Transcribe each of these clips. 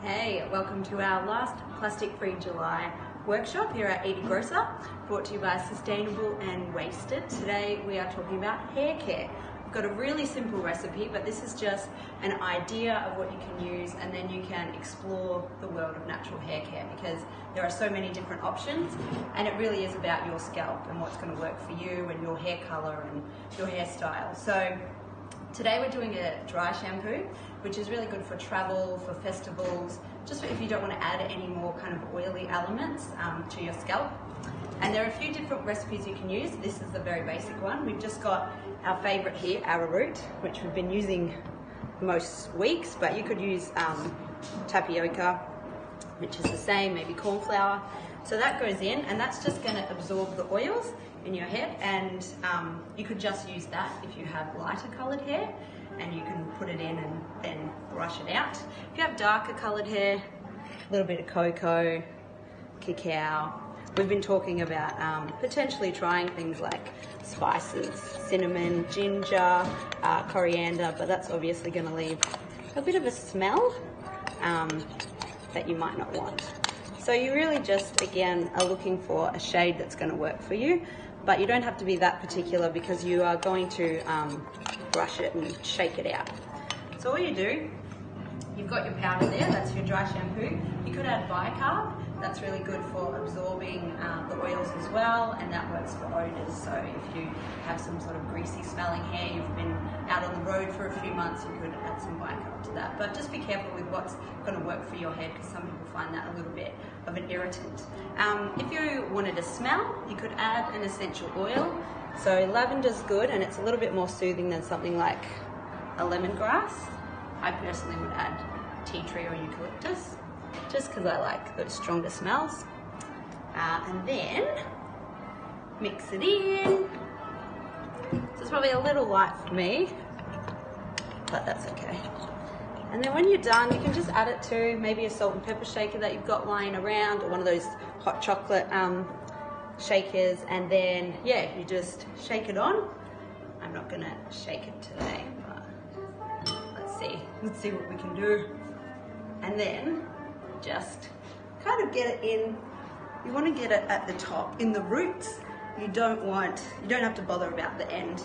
Hey, welcome to our last plastic-free July workshop here at Eat Grocer, brought to you by Sustainable and Wasted. Today we are talking about hair care. We've got a really simple recipe, but this is just an idea of what you can use, and then you can explore the world of natural hair care because there are so many different options, and it really is about your scalp and what's going to work for you and your hair color and your hairstyle. So today we're doing a dry shampoo, which is really good for travel, for festivals, just if you don't want to add any more kind of oily elements to your scalp. And there are a few different recipes you can use. This is the very basic one. We've just got our favorite here, arrowroot, which we've been using most weeks, but you could use tapioca, which is the same, maybe corn flour. So that goes in, and that's just going to absorb the oils in your hair, and you could just use that if you have lighter colored hair, and you can put it in and then brush it out. If you have darker colored hair, a little bit of cocoa, cacao. We've been talking about potentially trying things like spices, cinnamon, ginger, coriander, but that's obviously going to leave a bit of a smell that you might not want. So you really just, again, are looking for a shade that's going to work for you, but you don't have to be that particular because you are going to brush it and shake it out. So all you do, you've got your powder there, that's your dry shampoo. You could add bicarb, that's really good for absorbing the oils as well, and that works for odors. So if you have some sort of greasy smelling hair, you've been out on the road for a few months, you could add some bicarb to that. But just be careful with what's going to work for your hair because some people find that a little bit of an irritant. If you wanted a smell, you could add an essential oil. So lavender's good, and it's a little bit more soothing than something like a lemongrass. I personally would add tea tree or eucalyptus, just because I like those stronger smells. And then mix it in. So it's probably a little light for me, but that's okay. And then when you're done, you can just add it to maybe a salt and pepper shaker that you've got lying around, or one of those hot chocolate shakers, and then yeah, you just shake it on. I'm not gonna shake it today, but let's see what we can do. And then just kind of get it in. You want to get it at the top in the roots. You don't have to bother about the end.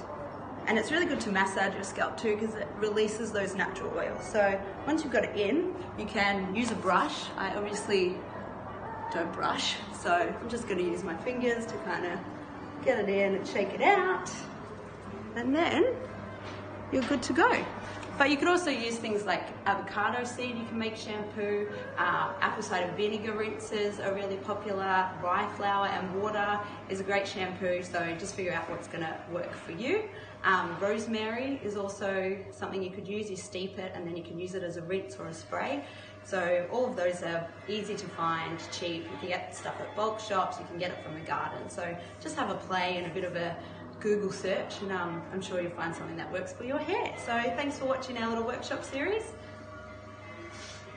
And it's really good to massage your scalp too because it releases those natural oils. So once you've got it in, you can use a brush. I obviously don't brush, so I'm just going to use my fingers to kind of get it in and shake it out, and then you're good to go. But you could also use things like avocado seed, you can make shampoo, apple cider vinegar rinses are really popular, rye flour and water is a great shampoo, so just figure out what's going to work for you. Rosemary is also something you could use. You steep it and then you can use it as a rinse or a spray. So all of those are easy to find, cheap. You can get stuff at bulk shops, you can get it from the garden. So just have a play and a bit of a Google search, and I'm sure you'll find something that works for your hair. So thanks for watching our little workshop series.